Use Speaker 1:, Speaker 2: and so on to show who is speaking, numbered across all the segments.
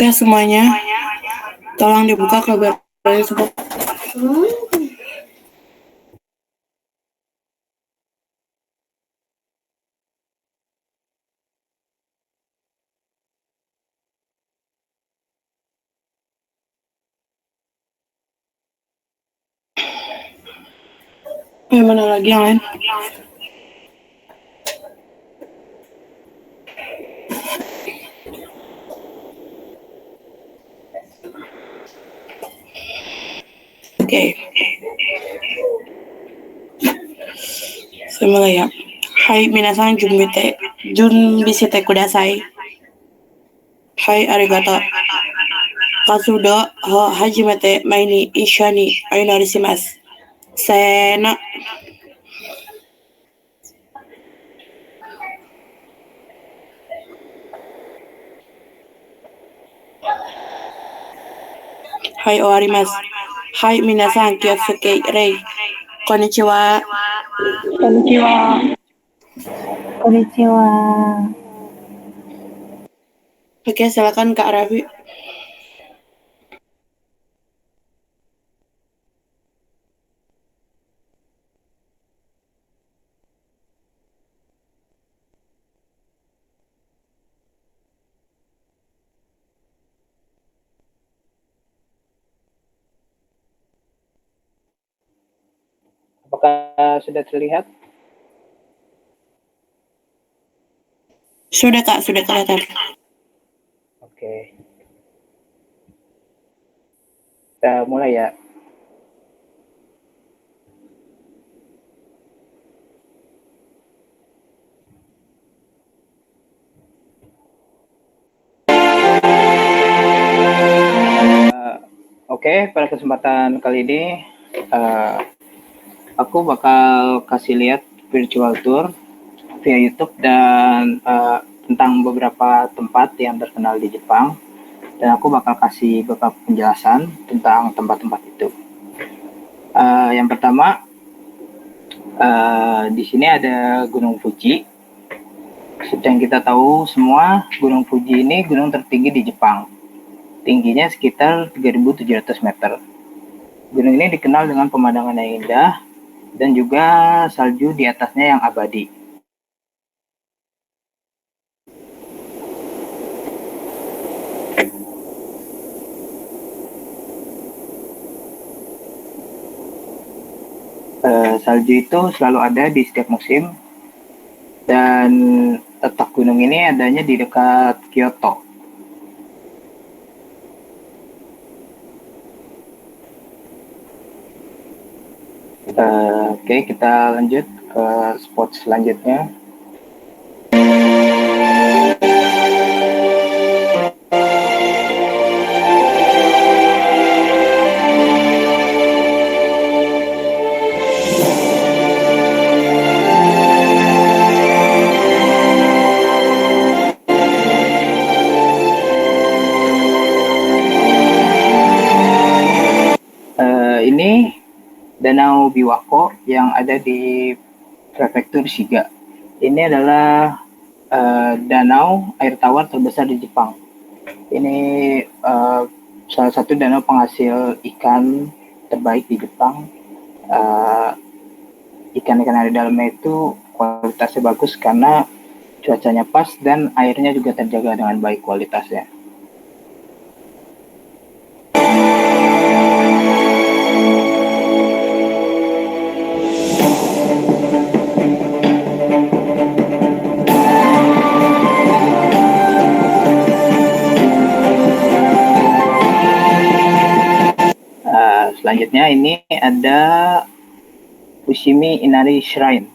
Speaker 1: Oke semuanya, tolong dibuka kabar tersebut. Mana lagi yang lain? Oke. Saya mulai ya. Hai minasan junbisite kudasai. Hai arigato. Kasudo hajimete maini ishani ainarisimasu. Sena. Hai oarimasu. Hai minasan kyosuke rei. Konnichiwa.
Speaker 2: Konnichiwa. Konnichiwa.
Speaker 1: Oke, silakan Kak Raffi.
Speaker 3: Apakah sudah terlihat?
Speaker 1: Sudah Kak, sudah kelihatan.
Speaker 3: Oke. Kita mulai ya. Oke, pada kesempatan kali ini aku bakal kasih lihat virtual tour via YouTube dan tentang beberapa tempat yang terkenal di Jepang, dan aku bakal kasih beberapa penjelasan tentang tempat-tempat itu. Yang pertama, di sini ada Gunung Fuji. Seperti yang kita tahu semua, Gunung Fuji ini gunung tertinggi di Jepang. Tingginya sekitar 3.700 meter. Gunung ini dikenal dengan pemandangan yang indah dan juga salju di atasnya yang abadi. Salju itu selalu ada di setiap musim, dan letak gunung ini adanya di dekat Kyoto. Oke, kita lanjut ke spot selanjutnya. Ini Danau Biwako yang ada di Prefektur Shiga. Ini adalah danau air tawar terbesar di Jepang. Ini salah satu danau penghasil ikan terbaik di Jepang. Ikan-ikan yang ada di dalamnya itu kualitasnya bagus karena cuacanya pas dan airnya juga terjaga dengan baik kualitasnya. Selanjutnya ini ada Fushimi Inari Shrine.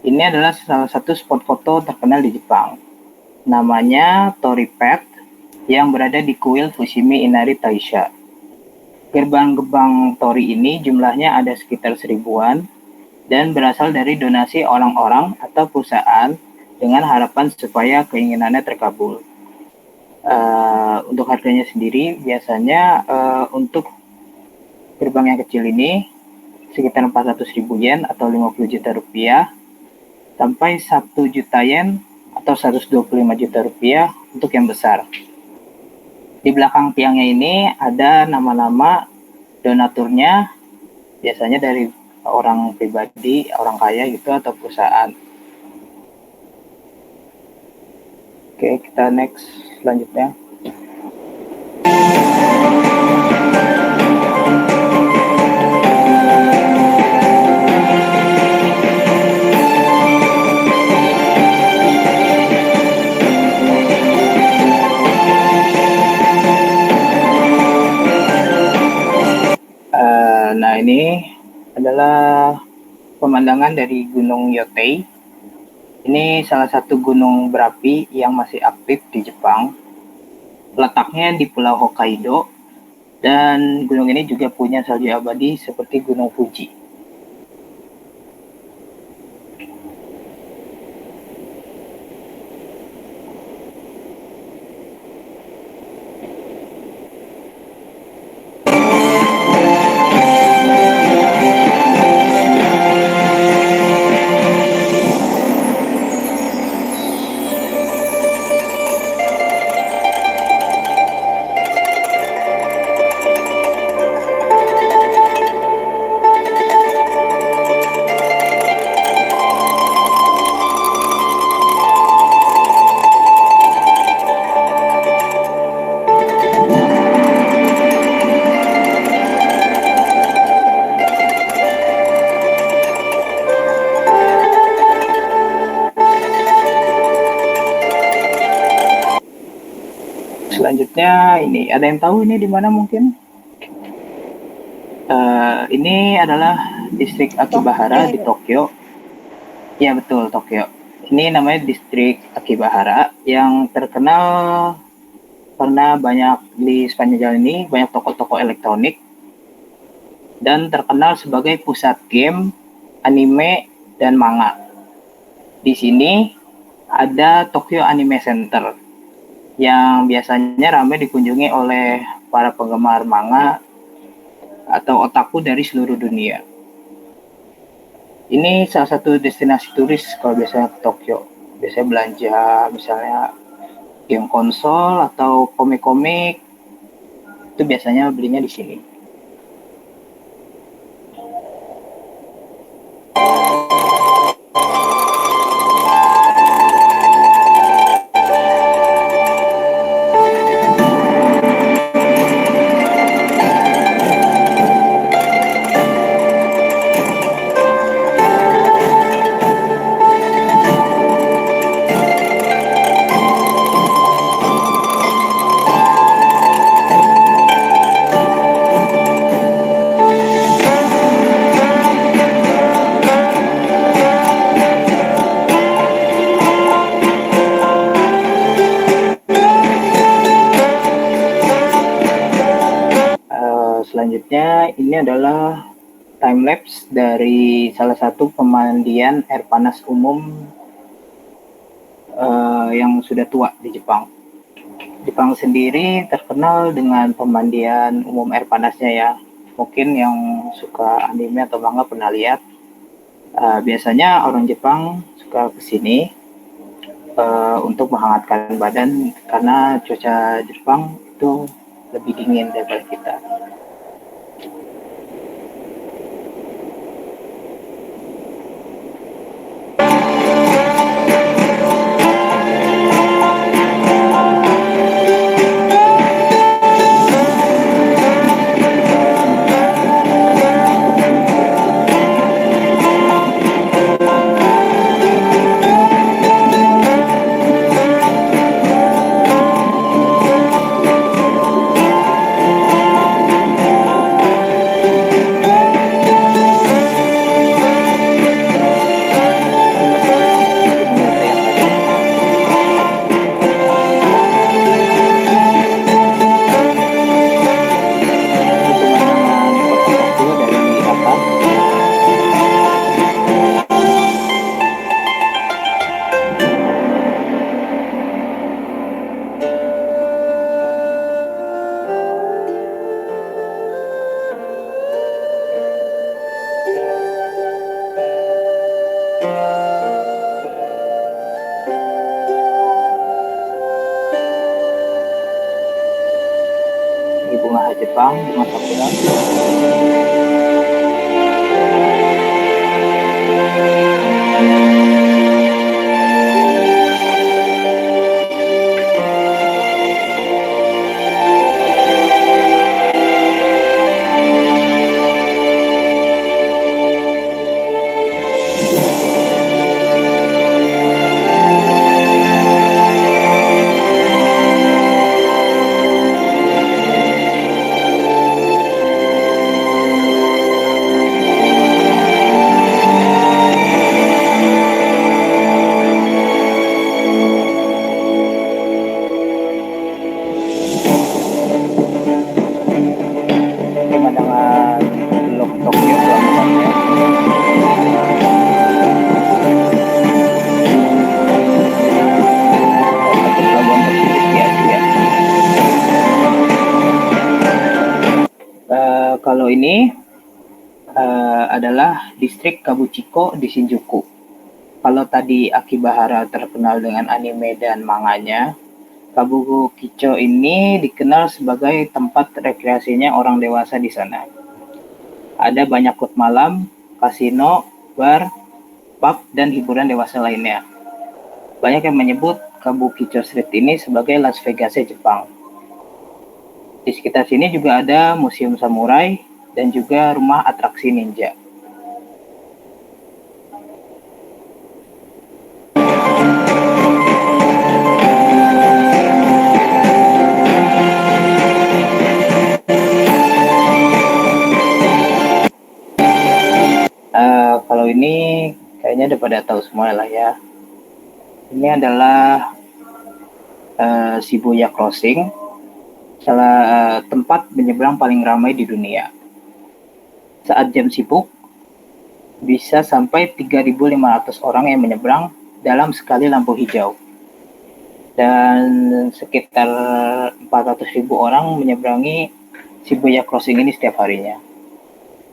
Speaker 3: Ini adalah salah satu spot foto terkenal di Jepang. Namanya Torii Path yang berada di kuil Fushimi Inari Taisha. Gerbang-gerbang Torii ini jumlahnya ada sekitar 1000-an dan berasal dari donasi orang-orang atau perusahaan dengan harapan supaya keinginannya terkabul. Untuk harganya sendiri biasanya untuk gerbang yang kecil ini sekitar 400.000 yen atau 50 juta rupiah sampai 1 juta yen atau 125 juta rupiah untuk yang besar. Di belakang tiangnya ini ada nama-nama donaturnya, biasanya dari orang pribadi, orang kaya gitu, atau perusahaan. Oke, kita next selanjutnya. Nah, ini adalah pemandangan dari Gunung Yotei. Ini salah satu gunung berapi yang masih aktif di Jepang. Letaknya di Pulau Hokkaido, dan gunung ini juga punya salju abadi seperti Gunung Fuji. Selanjutnya ini, ada yang tahu ini di mana mungkin? Ini adalah distrik Akibahara di Tokyo. Ya betul, Tokyo. Ini namanya distrik Akibahara yang terkenal karena banyak di sepanjang jalan ini banyak toko-toko elektronik dan terkenal sebagai pusat game, anime, dan manga. Di sini ada Tokyo Anime Center yang biasanya ramai dikunjungi oleh para penggemar manga atau otaku dari seluruh dunia. Ini salah satu destinasi turis kalau biasanya ke Tokyo. Biasanya belanja misalnya game konsol atau komik-komik, itu biasanya belinya di sini. Selanjutnya ini adalah time lapse dari salah satu pemandian air panas umum yang sudah tua di Jepang. Jepang sendiri terkenal dengan pemandian umum air panasnya ya. Mungkin yang suka anime atau manga pernah lihat. Biasanya orang Jepang suka kesini untuk menghangatkan badan karena cuaca Jepang itu lebih dingin daripada kita. Jepang di masa silam. Pemandangan Teluk Tokyo pelabuhannya. Satu pelabuhan tersibuk di Asia. Kalau ini adalah distrik Kabukicho di Shinjuku. Kalau tadi Akibahara terkenal dengan anime dan manganya, Kabukicho ini dikenal sebagai tempat rekreasinya orang dewasa di sana. Ada banyak klub malam, kasino, bar, pub, dan hiburan dewasa lainnya. Banyak yang menyebut Kabukicho Street ini sebagai Las Vegas Jepang. Di sekitar sini juga ada museum samurai dan juga rumah atraksi ninja. Kalau ini kayaknya udah pada tahu semua lah ya. Ini adalah Shibuya Crossing, salah tempat menyeberang paling ramai di dunia. Saat jam sibuk, bisa sampai 3.500 orang yang menyeberang dalam sekali lampu hijau. Dan sekitar 400.000 orang menyeberangi Shibuya Crossing ini setiap harinya.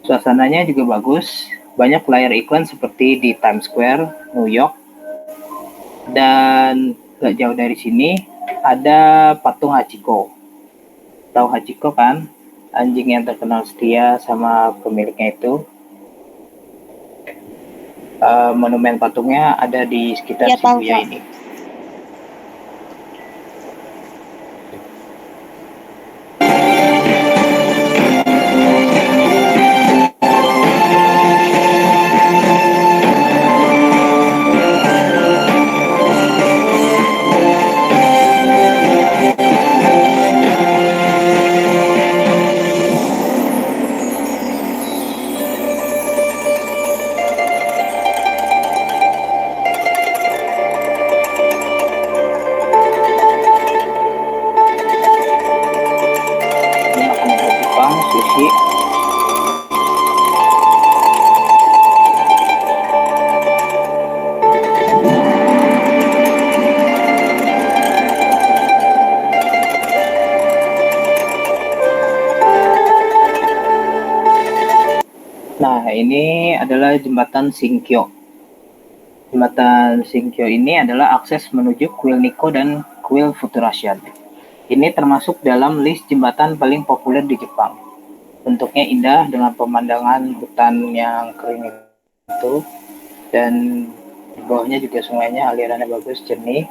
Speaker 3: Suasananya juga bagus, banyak layar iklan seperti di Times Square, New York. Dan gak jauh dari sini ada patung Hachiko. Tahu Hachiko kan? Anjing yang terkenal setia sama pemiliknya itu. Monumen patungnya ada di sekitar
Speaker 2: Ya, tahu,
Speaker 3: Shibuya
Speaker 2: Kak.
Speaker 3: ini. Ini makanan khas Jepang, sushi. Nah, ini adalah jembatan Shinkyo. Jembatan Shinkyo ini adalah akses menuju Kuil Nikko dan Kuil Futurasian. Ini termasuk dalam list jembatan paling populer di Jepang. Bentuknya indah dengan pemandangan hutan yang kering itu, dan di bawahnya juga sungainya alirannya bagus, jernih.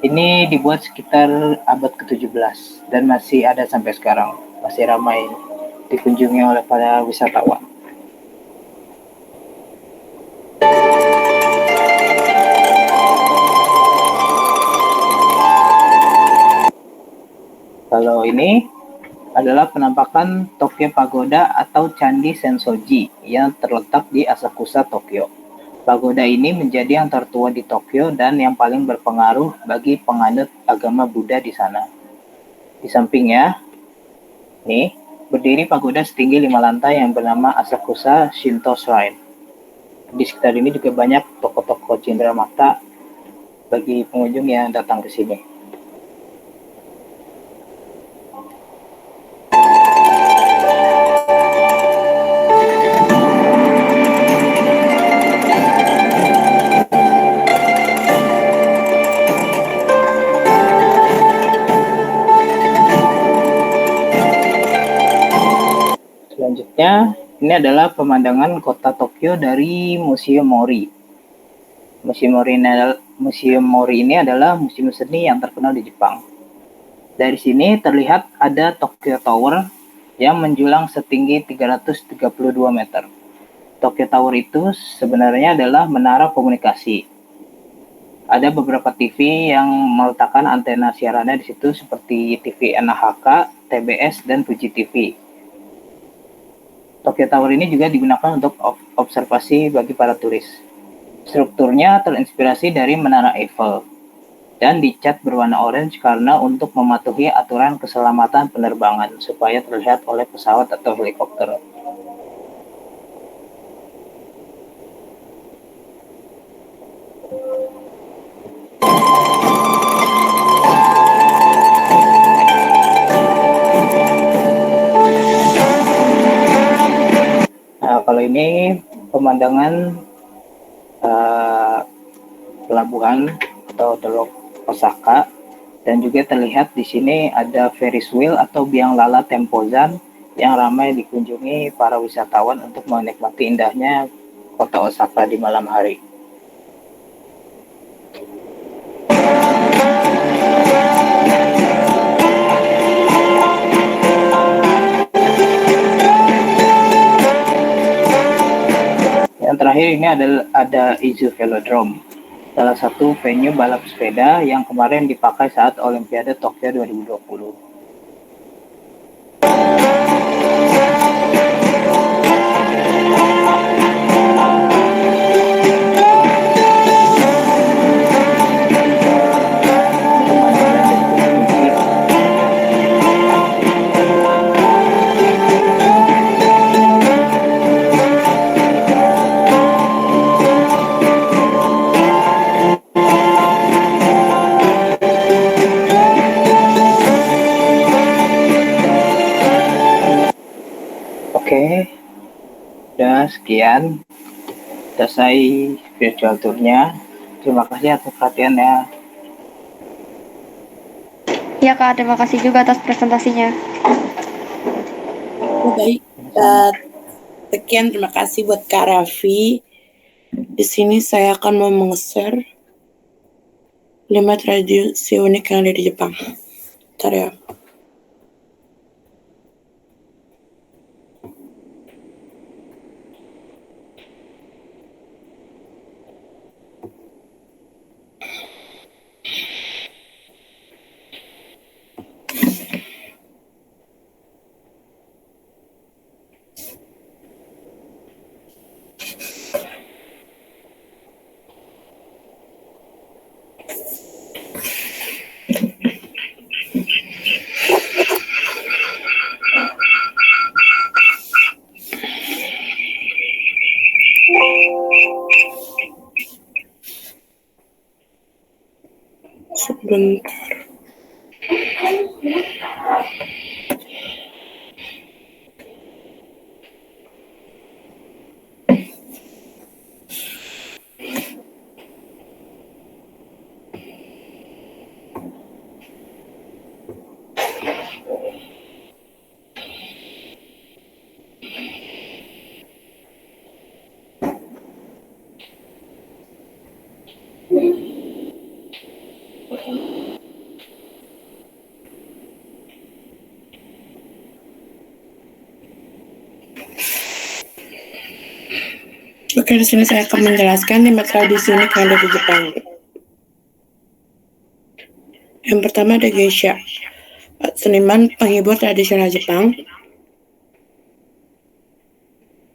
Speaker 3: Ini dibuat sekitar abad ke-17 dan masih ada sampai sekarang. Masih ramai dikunjungi oleh para wisatawan. Kalau ini adalah penampakan Tokyo Pagoda atau Candi Sensoji yang terletak di Asakusa, Tokyo. Pagoda ini menjadi yang tertua di Tokyo dan yang paling berpengaruh bagi penganut agama Buddha di sana. Di sampingnya, nih, berdiri pagoda setinggi 5 lantai yang bernama Asakusa Shinto Shrine. Di sekitar ini juga banyak toko-toko cindera mata bagi pengunjung yang datang ke sini. Ini adalah pemandangan kota Tokyo dari Museum Mori. Museum Mori ini adalah museum seni yang terkenal di Jepang. Dari sini terlihat ada Tokyo Tower yang menjulang setinggi 332 meter. Tokyo Tower itu sebenarnya adalah menara komunikasi. Ada beberapa TV yang meletakkan antena siarannya di situ seperti TV NHK, TBS, dan Fuji TV. Tokyo Tower ini juga digunakan untuk observasi bagi para turis. Strukturnya terinspirasi dari Menara Eiffel dan dicat berwarna orange karena untuk mematuhi aturan keselamatan penerbangan supaya terlihat oleh pesawat atau helikopter. Nah, kalau ini pemandangan pelabuhan atau Teluk Osaka, dan juga terlihat di sini ada Ferris wheel atau biang lala Tempozan yang ramai dikunjungi para wisatawan untuk menikmati indahnya kota Osaka di malam hari. Yang terakhir ini ada Izu Velodrome, salah satu venue balap sepeda yang kemarin dipakai saat Olimpiade Tokyo 2020. Oke, udah sekian. Selesai virtual tournya. Terima kasih atas perhatiannya.
Speaker 2: Ya Kak, terima kasih juga atas presentasinya.
Speaker 1: Baik, sekian terima kasih buat Kak Raffi. Di sini saya akan mau meng-share 5 tradisi unik yang ada di Jepang. Bentar ya. Sebentar. Oke, di sini saya akan menjelaskan 5 tradisi unik yang ada di Jepang. Yang pertama ada geisha, seniman penghibur tradisional Jepang.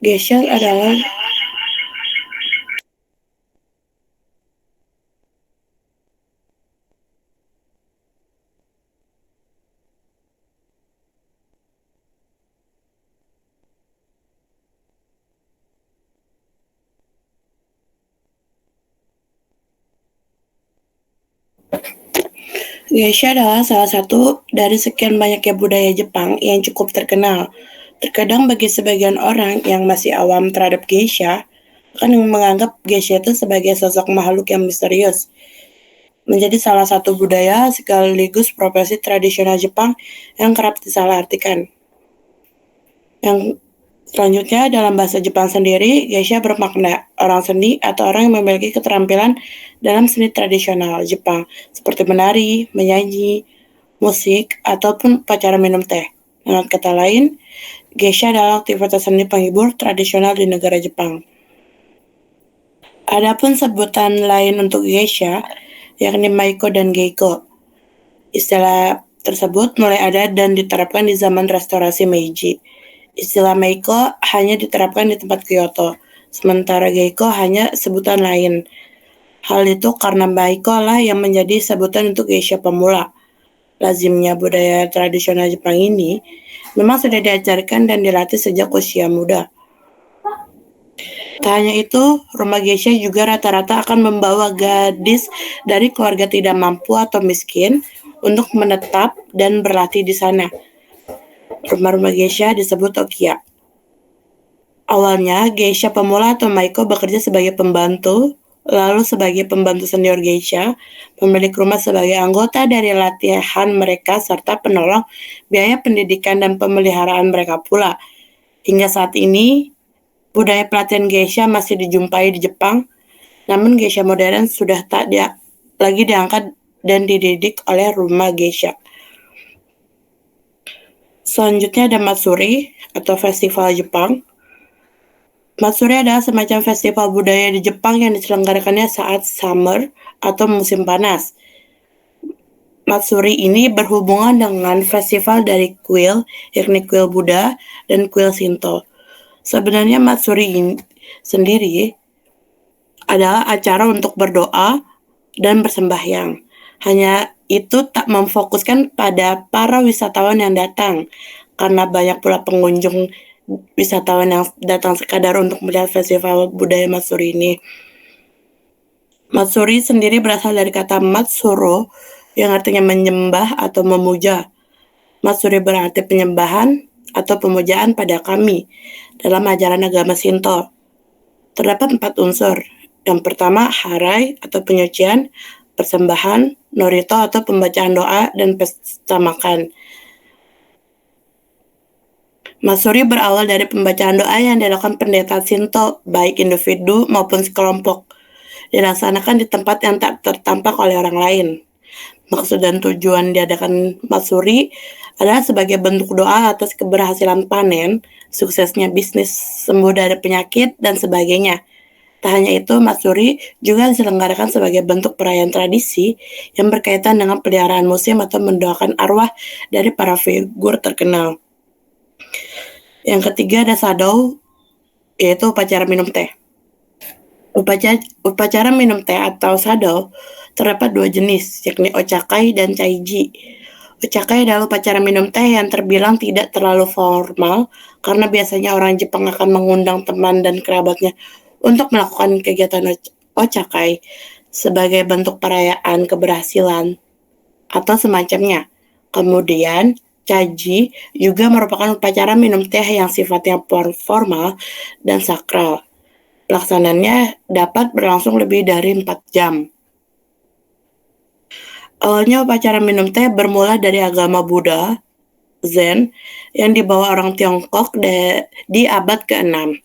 Speaker 1: Geisha adalah geisha adalah salah satu dari sekian banyaknya budaya Jepang yang cukup terkenal. Terkadang bagi sebagian orang yang masih awam terhadap geisha, akan menganggap geisha itu sebagai sosok makhluk yang misterius. Menjadi salah satu budaya sekaligus profesi tradisional Jepang yang kerap disalahartikan. Yang Selanjutnya, dalam bahasa Jepang sendiri, geisha bermakna orang seni atau orang yang memiliki keterampilan dalam seni tradisional Jepang, seperti menari, menyanyi, musik, ataupun upacara minum teh. Dengan kata lain, geisha adalah aktivitas seni penghibur tradisional di negara Jepang. Adapun sebutan lain untuk geisha, yakni maiko dan geiko. Istilah tersebut mulai ada dan diterapkan di zaman restorasi Meiji. Istilah Meiko hanya diterapkan di tempat Kyoto, sementara Geiko hanya sebutan lain. Hal itu karena Meiko lah yang menjadi sebutan untuk geisha pemula. Lazimnya budaya tradisional Jepang ini memang sudah diajarkan dan dilatih sejak usia muda. Tak hanya itu, rumah geisha juga rata-rata akan membawa gadis dari keluarga tidak mampu atau miskin untuk menetap dan berlatih di sana. Rumah-rumah geisha disebut okiya. Awalnya, geisha pemula atau maiko bekerja sebagai pembantu, lalu sebagai pembantu senior geisha, pemilik rumah sebagai anggota dari latihan mereka, serta penolong biaya pendidikan dan pemeliharaan mereka pula. Hingga saat ini, budaya pelatihan geisha masih dijumpai di Jepang, namun geisha modern sudah tak lagi diangkat dan dididik oleh rumah geisha. Selanjutnya ada Matsuri atau Festival Jepang. Matsuri adalah semacam festival budaya di Jepang yang diselenggarakannya saat summer atau musim panas. Matsuri ini berhubungan dengan festival dari kuil, yakni kuil Buddha dan kuil Shinto. Sebenarnya Matsuri ini sendiri adalah acara untuk berdoa dan bersembahyang. Hanya itu tak memfokuskan pada para wisatawan yang datang, karena banyak pula pengunjung wisatawan yang datang sekadar untuk melihat festival budaya Matsuri ini. Matsuri sendiri berasal dari kata Matsuro, yang artinya menyembah atau memuja. Matsuri berarti penyembahan atau pemujaan pada kami dalam ajaran agama Shinto. Terdapat 4 unsur. Yang pertama, harai atau penyucian, persembahan, norito atau pembacaan doa, dan pesta makan. Matsuri berawal dari pembacaan doa yang dilakukan pendeta Shinto, baik individu maupun sekelompok, dilaksanakan di tempat yang tak tertampak oleh orang lain. Maksud dan tujuan diadakan Matsuri adalah sebagai bentuk doa atas keberhasilan panen, suksesnya bisnis, sembuh dari penyakit, dan sebagainya. Tak hanya itu, Matsuri juga diselenggarakan sebagai bentuk perayaan tradisi yang berkaitan dengan peliharaan musim atau mendoakan arwah dari para figur terkenal. Yang ketiga ada Sado, yaitu upacara minum teh. Upacara minum teh atau Sado terdapat 2 jenis, yakni Ochakai dan Chaiji. Ochakai adalah upacara minum teh yang terbilang tidak terlalu formal, karena biasanya orang Jepang akan mengundang teman dan kerabatnya untuk melakukan kegiatan Ochakai sebagai bentuk perayaan keberhasilan atau semacamnya. Kemudian, Chaiji juga merupakan upacara minum teh yang sifatnya formal dan sakral. Pelaksanaannya dapat berlangsung lebih dari 4 jam. Awalnya upacara minum teh bermula dari agama Buddha, Zen, yang dibawa orang Tiongkok di abad ke-6.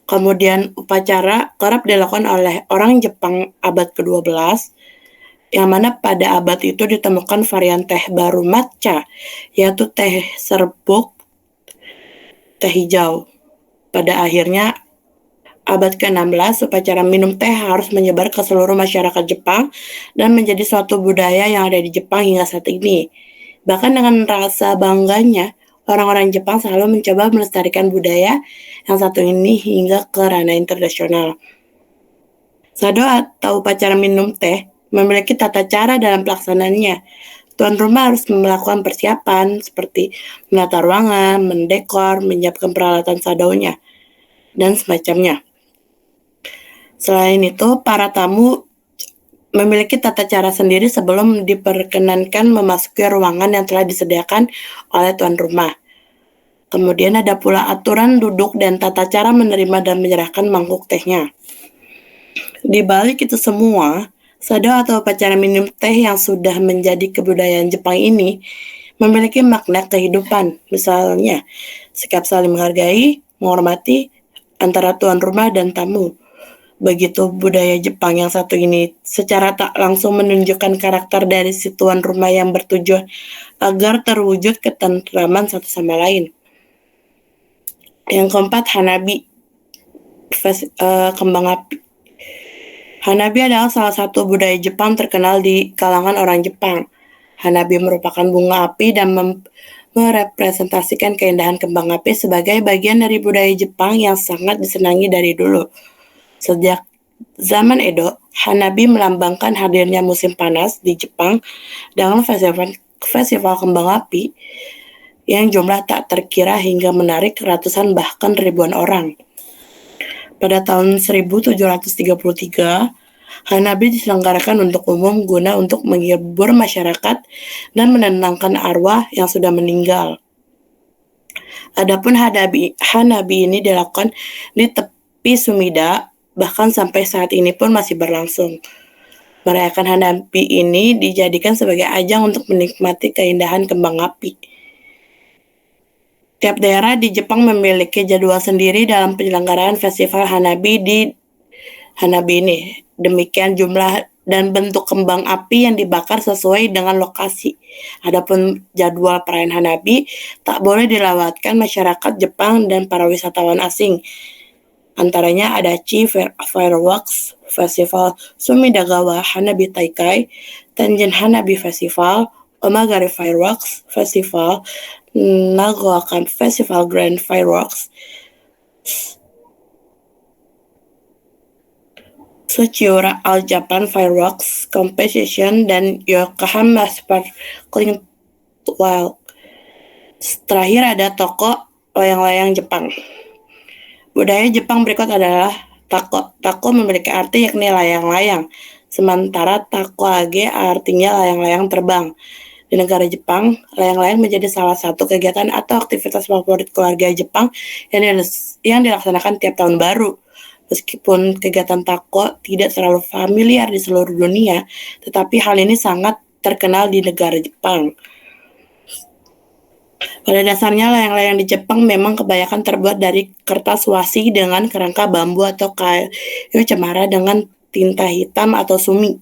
Speaker 1: Kemudian upacara kerap dilakukan oleh orang Jepang abad ke-12, yang mana pada abad itu ditemukan varian teh baru matcha, yaitu teh serbuk, teh hijau. Pada akhirnya abad ke-16, upacara minum teh harus menyebar ke seluruh masyarakat Jepang dan menjadi suatu budaya yang ada di Jepang hingga saat ini. Bahkan dengan rasa bangganya, orang-orang Jepang selalu mencoba melestarikan budaya yang satu ini hingga ke ranah internasional. Sado atau upacara minum teh memiliki tata cara dalam pelaksanaannya. Tuan rumah harus melakukan persiapan seperti menata ruangan, mendekor, menyiapkan peralatan sadonya, dan semacamnya. Selain itu, para tamu memiliki tata cara sendiri sebelum diperkenankan memasuki ruangan yang telah disediakan oleh tuan rumah. Kemudian ada pula aturan duduk dan tata cara menerima dan menyerahkan mangkuk tehnya. Di balik itu semua, Sado atau upacara minum teh yang sudah menjadi kebudayaan Jepang ini memiliki makna kehidupan. Misalnya, sikap saling menghargai, menghormati antara tuan rumah dan tamu. Begitu budaya Jepang yang satu ini secara tak langsung menunjukkan karakter dari si tuan rumah yang bertujuan agar terwujud ketentraman satu sama lain. Yang keempat, Hanabi, kembang api. Hanabi adalah salah satu budaya Jepang terkenal di kalangan orang Jepang. Hanabi merupakan bunga api dan merepresentasikan keindahan kembang api sebagai bagian dari budaya Jepang yang sangat disenangi dari dulu. Sejak zaman Edo, Hanabi melambangkan hadirnya musim panas di Jepang dengan festival kembang api yang jumlah tak terkira hingga menarik ratusan bahkan ribuan orang. Pada tahun 1733, Hanabi diselenggarakan untuk umum guna untuk menghibur masyarakat dan menenangkan arwah yang sudah meninggal. Adapun Hanabi ini dilakukan di tepi Sumida, bahkan sampai saat ini pun masih berlangsung. Merayakan Hanabi ini dijadikan sebagai ajang untuk menikmati keindahan kembang api. Tiap daerah di Jepang memiliki jadwal sendiri dalam penyelenggaraan festival Hanabi ini. Demikian jumlah dan bentuk kembang api yang dibakar sesuai dengan lokasi. Adapun jadwal perayaan Hanabi tak boleh dilewatkan masyarakat Jepang dan para wisatawan asing. Antaranya ada Chi Fireworks Festival, Sumidagawa Hanabi Taikai, Tenjin Hanabi Festival, Omagari Fireworks Festival, Nagaoka Festival Grand Fireworks, Tsuchiura All Japan Fireworks Competition, dan Yokohama Sparkling Wild. Terakhir ada toko layang-layang Jepang. Budaya Jepang berikut adalah tako. Tako memiliki arti yakni layang-layang, sementara takoage artinya layang-layang terbang. Di negara Jepang, layang-layang menjadi salah satu kegiatan atau aktivitas favorit keluarga Jepang yang dilaksanakan tiap tahun baru. Meskipun kegiatan tako tidak terlalu familiar di seluruh dunia, tetapi hal ini sangat terkenal di negara Jepang. Pada dasarnya, layang-layang di Jepang memang kebanyakan terbuat dari kertas wasi dengan kerangka bambu atau kayu cemara dengan tinta hitam atau sumi,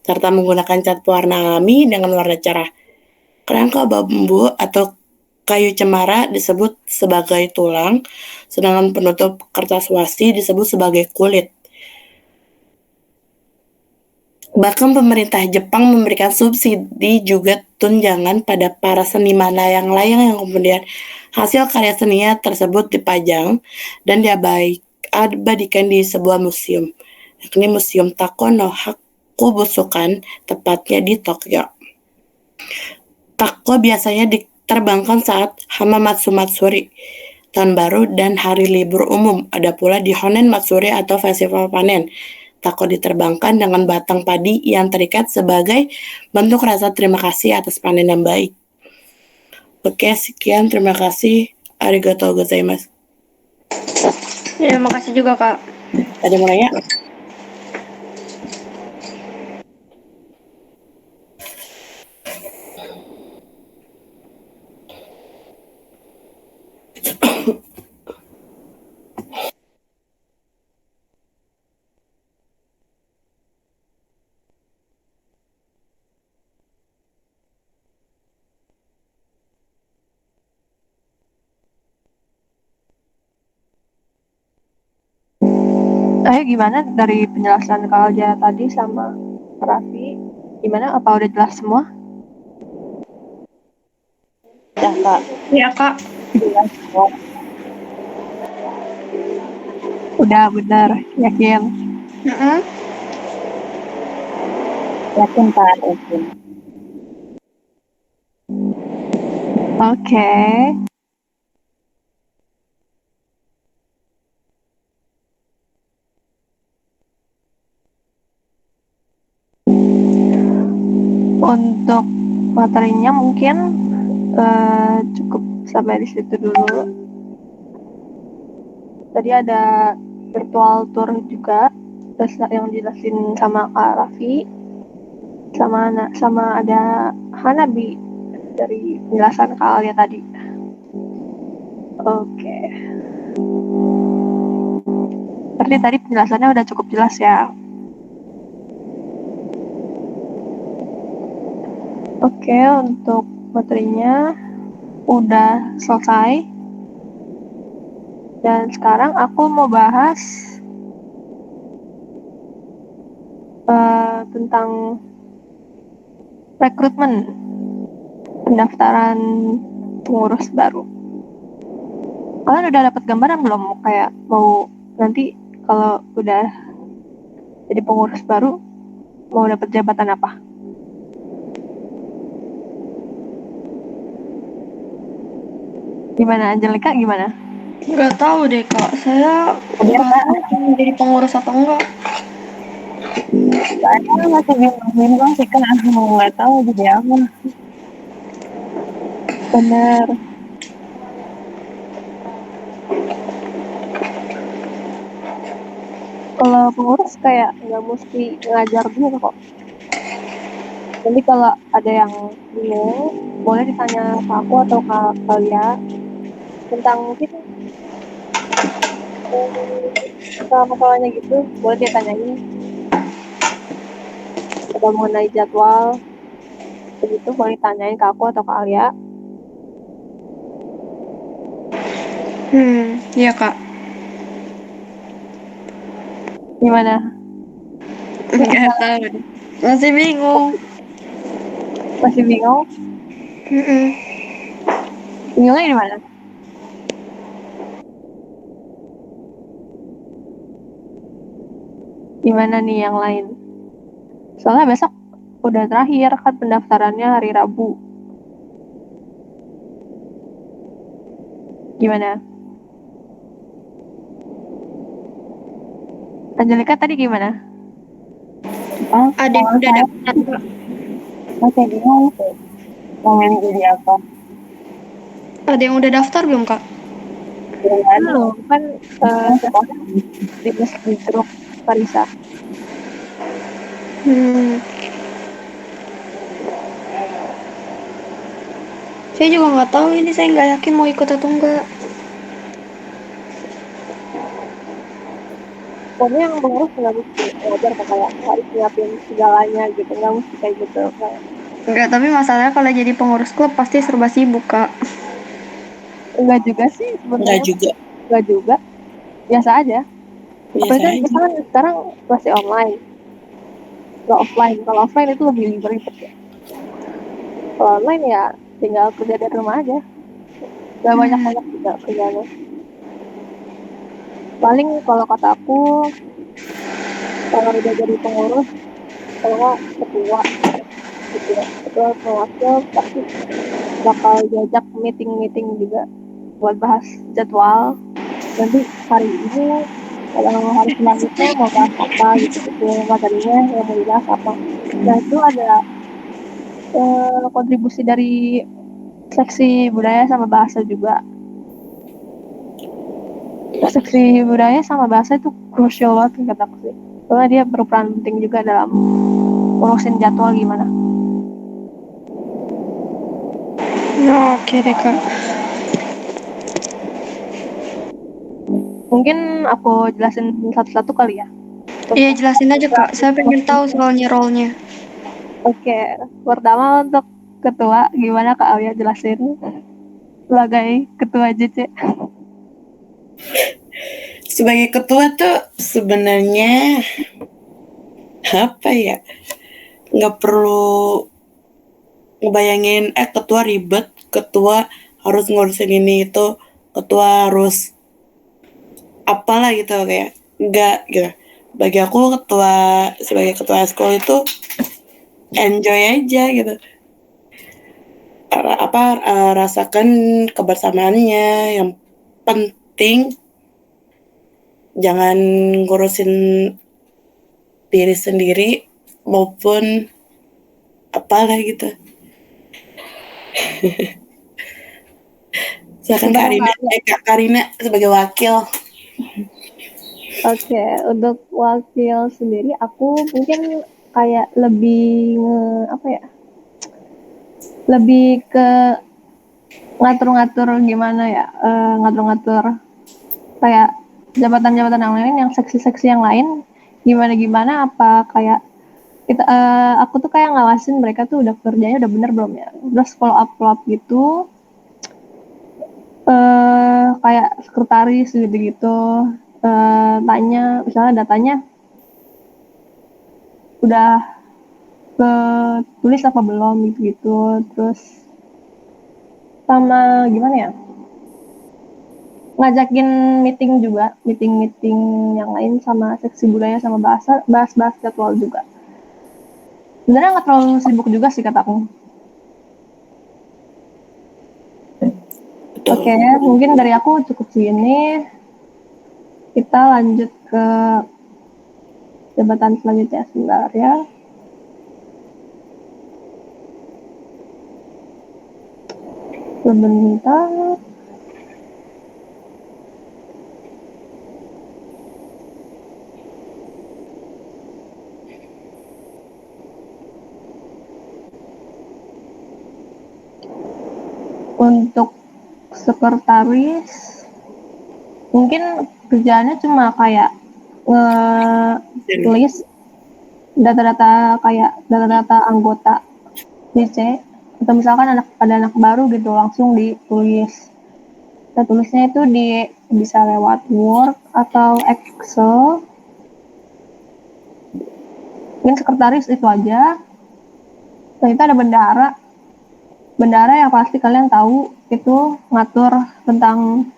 Speaker 1: serta menggunakan cat pewarna alami dengan warna cerah. Kerangka bambu atau kayu cemara disebut sebagai tulang, sedangkan penutup kertas wasi disebut sebagai kulit. Bahkan pemerintah Jepang memberikan subsidi juga tunjangan pada para seniman layang-layang yang kemudian hasil karya seninya tersebut dipajang dan diabadikan di sebuah museum, yakni Museum Tako no Hakubusukan, tepatnya di Tokyo. Tako biasanya diterbangkan saat Hamamatsu Matsuri, Tahun Baru, dan hari libur umum. Ada pula di Honen Matsuri atau Festival Panen. Tako diterbangkan dengan batang padi yang terikat sebagai bentuk rasa terima kasih atas panen yang baik. Oke, sekian. Terima kasih. Arigatou gozaimasu.
Speaker 2: Ya, makasih juga, Kak.
Speaker 1: Ada yang mau nanya?
Speaker 4: Ayo gimana dari penjelasan Kak Alja tadi sama Raffi? Gimana? Apa udah jelas semua?
Speaker 1: Ya, Kak.
Speaker 2: Ya, Kak.
Speaker 4: Jelas kok. Udah benar, yakin?
Speaker 1: Yakin, Pak. Yakin.
Speaker 4: Oke. Untuk materinya mungkin cukup sampai di situ dulu. Tadi ada virtual tour juga, terus yang dijelasin sama Kak Raffi, sama ada Hanabi dari penjelasan Kak Alia tadi. Oke. Berarti tadi penjelasannya udah cukup jelas ya. Oke, untuk materinya udah selesai. Dan sekarang aku mau bahas tentang rekrutmen pendaftaran pengurus baru. Kalian udah dapat gambaran belum kayak mau nanti kalau udah jadi pengurus baru mau dapat jabatan apa? Gimana Angelika, gimana?
Speaker 2: Nggak tahu deh kak, saya nggak tahu mau jadi pengurus atau enggak.
Speaker 1: Saya masih bingung sih kan aku nggak tahu jadi apa.
Speaker 4: Bener. Kalau pengurus kayak nggak mesti ngajar dulu kok. Jadi kalau ada yang bingung, boleh ditanya ke aku atau ke kalian tentang mungkin masalahnya gitu, boleh dia tanyain. Atau mengenai jadwal, begitu boleh tanyain ke aku atau ke Alia.
Speaker 2: Iya kak.
Speaker 4: Gimana?
Speaker 2: Nggak tahu deh. Masih bingung.
Speaker 4: Masih bingung?
Speaker 2: Mm-mm.
Speaker 4: Bingungnya di mana? Gimana nih yang lain? Soalnya besok udah terakhir kan pendaftarannya hari Rabu. Gimana? Angelika tadi gimana?
Speaker 2: Ada yang udah daftar kak.
Speaker 1: Masih bingung sih mau milih jadi apa.
Speaker 2: Ada yang udah daftar belum kak?
Speaker 1: Belum ada.
Speaker 4: Belum kan di grup Parisa.
Speaker 2: Saya juga nggak tahu ini, saya nggak yakin mau ikut atau enggak.
Speaker 4: Pokoknya yang pengurus nggak mesti belajar kayak harus nyiapin segalanya gitu, nggak mesti kayak gitu.
Speaker 2: Enggak, tapi masalahnya kalau jadi pengurus klub pasti serba sibuk kak.
Speaker 4: Enggak juga sih
Speaker 1: Enggak
Speaker 4: sebenarnya.
Speaker 1: juga.
Speaker 4: Enggak juga, biasa aja.
Speaker 1: Biasa
Speaker 4: Apalagi kan
Speaker 1: aja.
Speaker 4: kita kan sekarang masih online, nggak offline. Kalau offline itu lebih ribet ya. Kalau online ya tinggal kerja dari rumah aja. Gak banyak juga kerjanya. Paling kalau kata aku, kalau udah jadi pengurus, kalau nggak ketua, gitu ya. Ketua atau wakil pasti bakal diajak meeting-meeting juga buat bahas jadwal. Nanti hari ini kalau hari selanjutnya mau bahas apa gitu, itu materinya yang mau dibahas apa. Nah itu ada kontribusi dari seksi budaya sama bahasa juga. Seksi budaya sama bahasa itu krusial banget kata aku sih. Soalnya dia berperan penting juga dalam urusin jadwal gimana.
Speaker 2: Oke deh kak.
Speaker 4: Mungkin aku jelasin satu-satu kali ya.
Speaker 2: Iya jelasin aja kak, saya pengen tahu soalnya role-nya.
Speaker 4: Oke, pertama untuk ketua, gimana Kak Alia jelasin sebagai ketua JC?
Speaker 1: Sebagai ketua tuh sebenarnya apa ya? Nggak perlu ngebayangin ketua ribet, ketua harus ngurusin ini itu, ketua harus apalah gitu kayak enggak gitu. Bagi aku ketua sebagai ketua sekolah itu enjoy aja gitu. Rasakan kebersamaannya, yang penting jangan ngurusin diri sendiri maupun apalah gitu. Silakan Kak Karina sebagai wakil.
Speaker 4: Oke, untuk wakil sendiri aku mungkin kayak lebih apa ya? Lebih ke ngatur-ngatur gimana ya? Ngatur-ngatur kayak jabatan-jabatan yang lain, yang seksi-seksi yang lain gimana apa kayak kita aku tuh kayak ngawasin mereka tuh udah kerjanya udah bener belum ya, terus follow up gitu, kayak sekretaris gitu-gitu, tanya misalnya datanya udah tulis apa belum gitu, terus sama gimana ya, ngajakin meeting yang lain sama seksi budaya sama bahas jadwal juga. Sebenarnya nggak terlalu sibuk juga sih kataku.
Speaker 1: Betul.
Speaker 4: Oke, mungkin dari aku cukup segini. Kita lanjut ke jabatan selanjutnya sebentar ya. Sebentar. Untuk sekretaris mungkin kerjaannya cuma kayak nge-list data-data kayak data-data anggota DC, atau misalkan ada anak baru gitu langsung ditulis. Kita tulisnya itu bisa lewat Word atau Excel. Mungkin sekretaris itu aja. Nah, itu ada bendara yang pasti kalian tahu itu ngatur tentang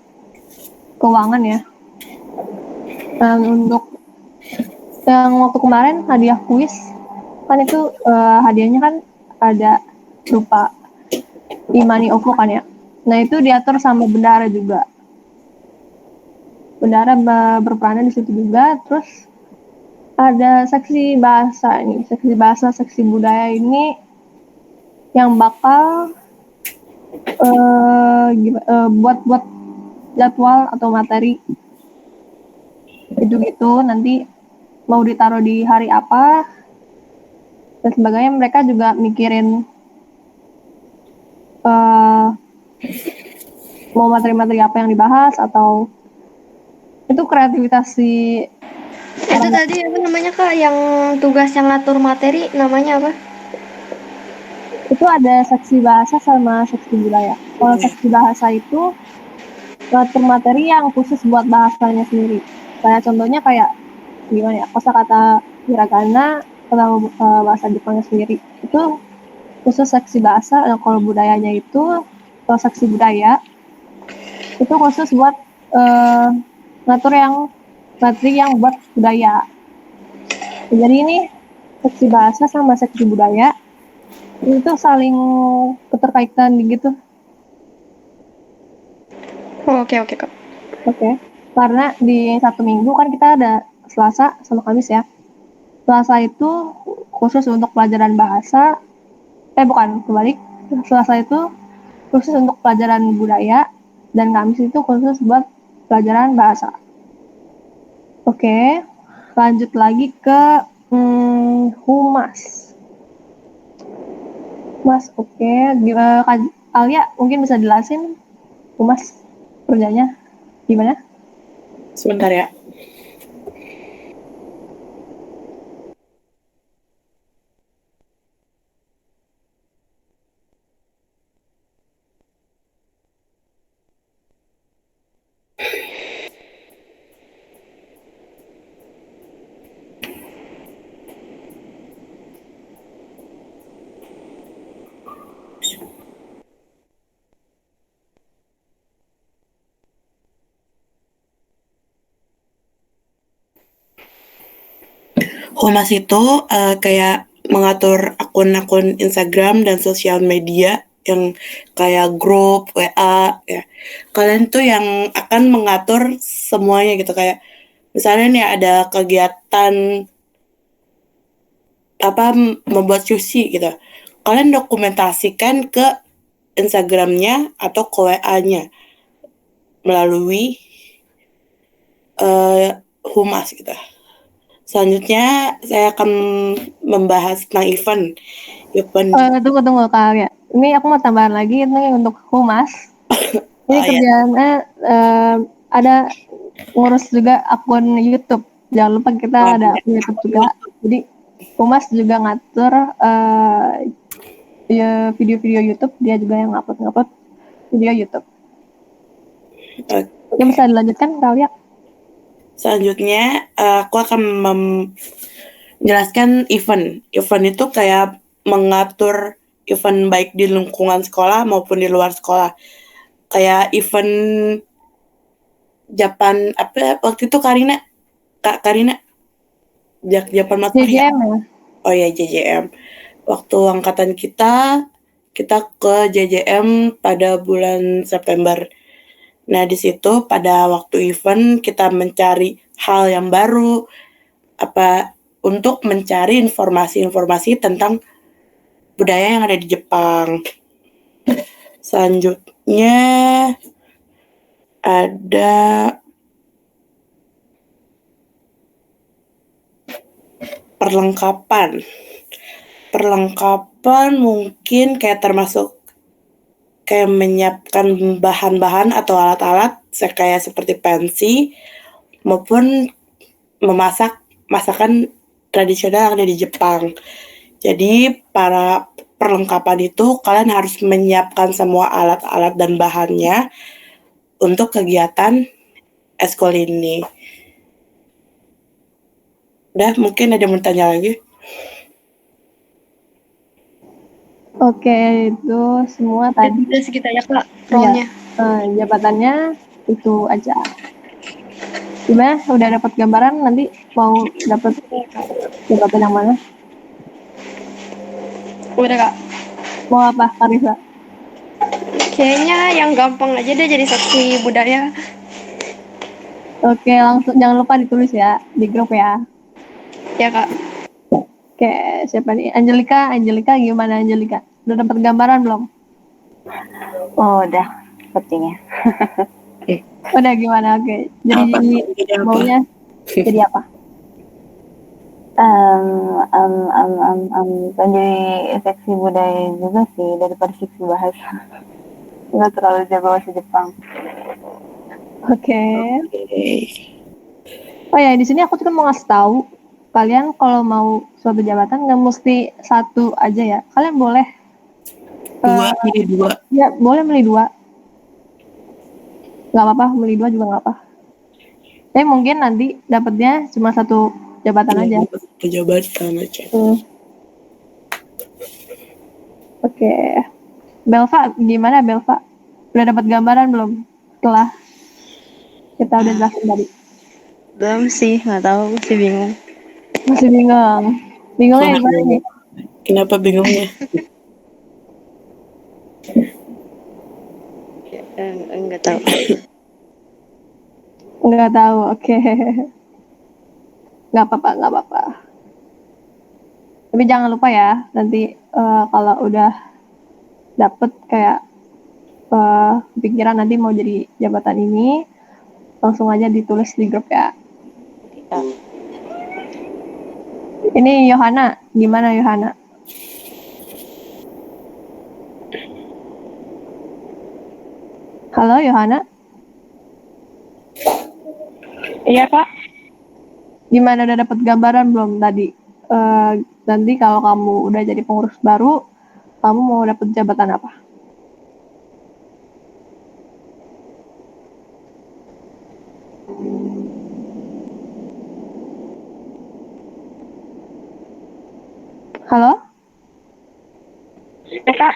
Speaker 4: keuangan ya. Dan untuk yang waktu kemarin hadiah kuis kan itu hadiahnya kan ada berupa e-money OVO kan ya. Nah itu diatur sama bendara juga. Bendara berperan di situ juga. Terus ada seksi bahasa nih, seksi budaya ini yang bakal buat jadwal atau materi itu nanti mau ditaruh di hari apa dan sebagainya. Mereka juga mikirin mau materi-materi apa yang dibahas, atau itu kreativitas si
Speaker 2: Itu tadi apa namanya Kak, yang tugas yang ngatur materi namanya apa?
Speaker 4: itu ada seksi bahasa sama seksi budaya. Kalau seksi bahasa itu ngatur materi yang khusus buat bahasanya sendiri. Kayak contohnya kayak gimana ya, kosakata hiragana atau bahasa Jepangnya sendiri. Itu khusus seksi bahasa. Kalau budayanya itu, kalau seksi budaya itu khusus buat ngatur yang materi yang buat budaya. Jadi ini seksi bahasa sama seksi budaya itu saling keterkaitan gitu.
Speaker 2: Oh, oke Kak.
Speaker 4: Oke. Karena di satu minggu kan kita ada Selasa sama Kamis ya. Selasa itu khusus untuk pelajaran bahasa. Bukan, kebalik. Selasa itu khusus untuk pelajaran budaya dan Kamis itu khusus buat pelajaran bahasa. Oke. Lanjut lagi ke humas. Mas, oke. Alia mungkin bisa jelasin humas kerjanya gimana?
Speaker 1: Sebentar ya. Humas itu kayak mengatur akun-akun Instagram dan sosial media yang kayak grup, WA, ya. Kalian tuh yang akan mengatur semuanya gitu, kayak misalnya nih ada kegiatan membuat sushi gitu. Kalian dokumentasikan ke Instagramnya atau ke WA-nya melalui humas gitu. Selanjutnya saya akan membahas tentang event.
Speaker 4: Tunggu Kak ya. Ini aku mau tambahan lagi ini untuk humas. Ini kerjaannya ada ngurus juga akun YouTube. Jangan lupa kita ada akun YouTube juga. Jadi Humas juga ngatur video-video YouTube, dia juga yang upload video YouTube. Oke, bisa dilanjutkan Kak.
Speaker 1: Selanjutnya aku akan menjelaskan event. Event itu kayak mengatur event baik di lingkungan sekolah maupun di luar sekolah. Kayak event Japan apa waktu itu Kak Karina Japan Matahari.
Speaker 4: JJM ya?
Speaker 1: Oh ya JJM. Waktu angkatan kita ke JJM pada bulan September. Nah, di situ pada waktu event kita mencari hal yang baru untuk mencari informasi-informasi tentang budaya yang ada di Jepang. Selanjutnya ada perlengkapan. Perlengkapan mungkin kayak termasuk kayak menyiapkan bahan-bahan atau alat-alat kayak seperti pensi maupun memasak masakan tradisional yang ada di Jepang. Jadi para perlengkapan itu kalian harus menyiapkan semua alat-alat dan bahannya untuk kegiatan eskul ini. Udah, mungkin ada yang mau tanya lagi?
Speaker 4: Oke, itu semua tadi.
Speaker 2: Udah segitu aja Kak role-nya.
Speaker 4: Jabatannya itu aja. Gimana? Udah dapat gambaran, nanti mau dapat jabatan yang mana?
Speaker 2: Udah Kak.
Speaker 4: Mau apa, Karisa?
Speaker 2: Kayaknya yang gampang aja deh jadi saksi budaya.
Speaker 4: Oke, langsung jangan lupa ditulis ya di grup ya.
Speaker 2: Ya Kak.
Speaker 4: Oke, siapa nih? Angelika gimana Angelika? Udah dapat gambaran belum?
Speaker 5: Oh, udah sepertinya.
Speaker 4: Udah gimana? Oke. Jadi maunya jadi apa?
Speaker 5: Kan jadi seksi budaya juga sih daripada seksi bahasa. Nggak terlalu jago bahasa Jepang.
Speaker 4: Oke. Oh ya, di sini aku juga mau ngasih tahu kalian kalau mau suatu jabatan nggak mesti satu aja ya. Kalian boleh
Speaker 1: milih dua.
Speaker 4: Ya, boleh milih dua. Nggak apa-apa, milih dua juga nggak apa. Tapi mungkin nanti dapatnya cuma satu jabatan aja.
Speaker 1: Satu jabatan aja.
Speaker 4: Oke. Belva, gimana Belva? Udah dapat gambaran belum? Setelah kita udah jelasin tadi.
Speaker 6: Belum sih, nggak tahu, masih bingung.
Speaker 4: Masih bingung. Bingungnya gimana nih?
Speaker 1: Kenapa bingungnya?
Speaker 6: Enggak tahu.
Speaker 4: Nggak tahu, oke. Nggak apa-apa. Tapi jangan lupa ya, nanti kalau udah dapet kayak kepikiran nanti mau jadi jabatan ini, langsung aja ditulis di grup ya. Ini Yohana, gimana Yohana? Halo Yohana?
Speaker 2: Iya Kak.
Speaker 4: Gimana, udah dapat gambaran belum tadi? Nanti kalau kamu udah jadi pengurus baru, kamu mau dapat jabatan apa? Halo?
Speaker 2: Ya Kak.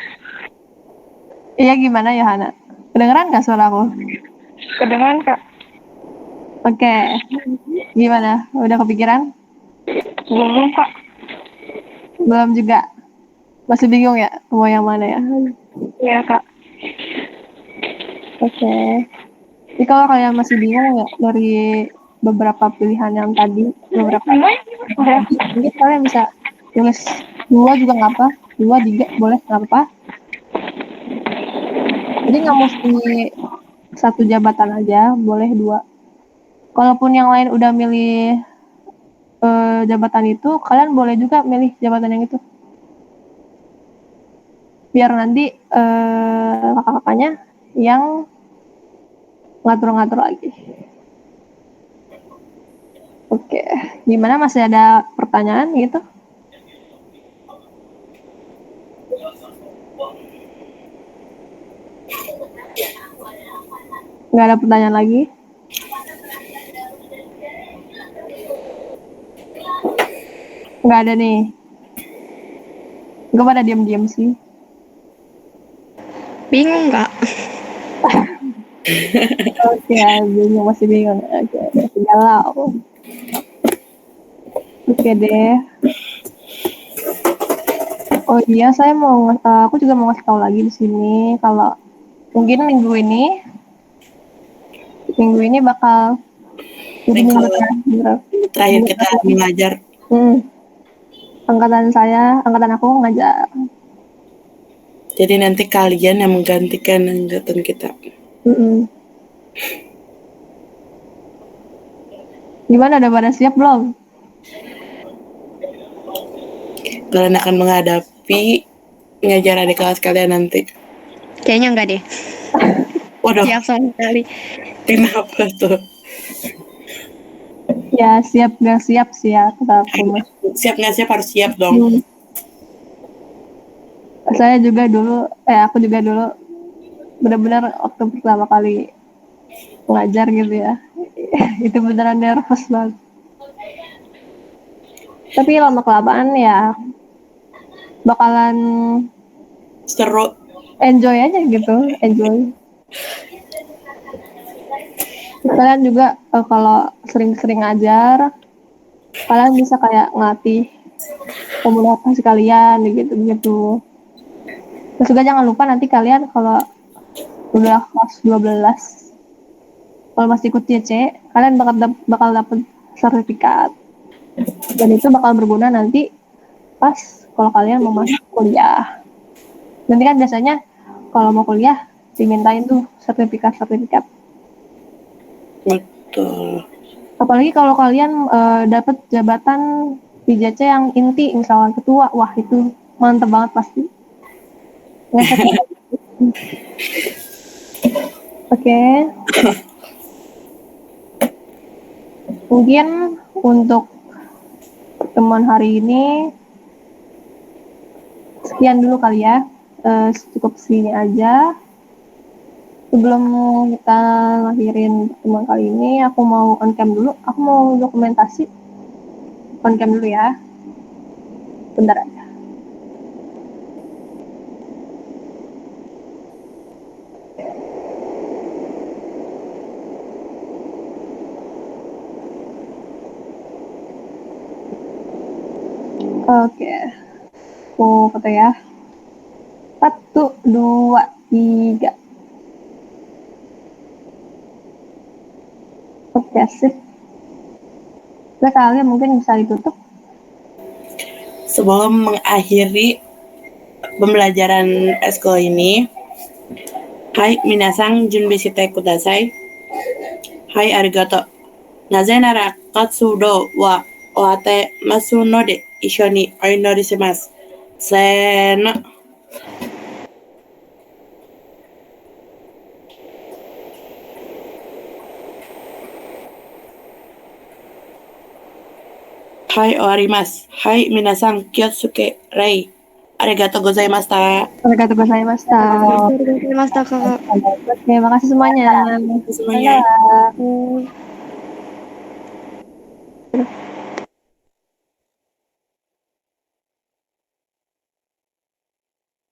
Speaker 4: Iya, gimana Yohana? Kedengeran nggak suara aku?
Speaker 2: Kedengeran Kak.
Speaker 4: Oke. Gimana? Udah kepikiran?
Speaker 2: Belum Kak.
Speaker 4: Belum juga. Masih bingung ya mau yang mana ya?
Speaker 2: Iya Kak.
Speaker 4: Oke. Jadi kalau kalian masih bingung ya dari beberapa pilihan yang tadi, mungkin kalian bisa tulis 2 juga nggak apa, 2, 3 boleh, nggak apa. Jadi nggak mesti satu jabatan aja, boleh 2. Kalaupun yang lain udah milih jabatan itu, kalian boleh juga milih jabatan yang itu. Biar nanti kakak-kakaknya yang ngatur-ngatur lagi. Oke, gimana, masih ada pertanyaan gitu? Nggak ada pertanyaan lagi? Nggak ada nih. Gue pada diam-diam sih.
Speaker 6: Bingung nggak?
Speaker 4: Oke, bingung, masih bingung. Oke, masih galau. Oke deh. Oh iya, aku juga mau ngasih tahu lagi di sini kalau mungkin minggu ini bakal jadi
Speaker 1: Minggu
Speaker 4: minggu
Speaker 1: terakhir kita mengajar.
Speaker 4: angkatan aku ngajar.
Speaker 1: Jadi nanti kalian yang menggantikan angkatan kita.
Speaker 4: Gimana, udah pada siap belum?
Speaker 1: Kalian akan menghadapi ngajar adik kelas kalian nanti.
Speaker 6: Kayaknya enggak deh.
Speaker 1: Waduh,
Speaker 6: Siap sama sekali.
Speaker 1: kenapa tuh?
Speaker 4: Ya, siap nggak siap sih ya, kata aku mah.
Speaker 1: Siap nggak siap harus siap dong.
Speaker 4: Aku juga dulu benar-benar waktu pertama kali ngajar gitu ya. Itu beneran nervous banget. Tapi lama kelamaan ya bakalan
Speaker 1: Seru.
Speaker 4: enjoy aja gitu, enjoy. Kalian juga kalau sering-sering ngajar, kalian bisa kayak ngelatih komunikasi kalian gitu. Terus juga jangan lupa nanti kalian kalau udah kelas 12, kalau masih ikut CC, kalian bakal dapet sertifikat. Dan itu bakal berguna nanti pas kalau kalian mau masuk kuliah. Nanti kan biasanya kalau mau kuliah dimintain tuh sertifikat.
Speaker 1: Betul.
Speaker 4: Apalagi kalau kalian dapat jabatan di JC yang inti, misalnya ketua, wah itu mantep banget pasti. Oke. Mungkin untuk pertemuan hari ini sekian dulu kali ya. Cukup segini aja. Sebelum kita ngakhirin pertemuan kali ini, aku mau on cam dulu. Aku mau dokumentasi. On cam dulu ya. Bentar aja. Oke. Aku foto ya. 1, 2, 3. Oke, sip. Nah, kalian mungkin bisa ditutup.
Speaker 1: Sebelum mengakhiri pembelajaran eskul ini, hai minasang junbishite kudasai. Hai arigato. Naze nara katsudo wa oate masu node isho ni oinori shimasu. Seno. Hai oarimasu. Hai minasang kyotsuke rei. Arigatou gozaimashita.
Speaker 4: Arigatou gozaimashita.
Speaker 6: Mas kakak.
Speaker 4: Oke, makasih semuanya.
Speaker 1: Semuanya.
Speaker 4: Dadah.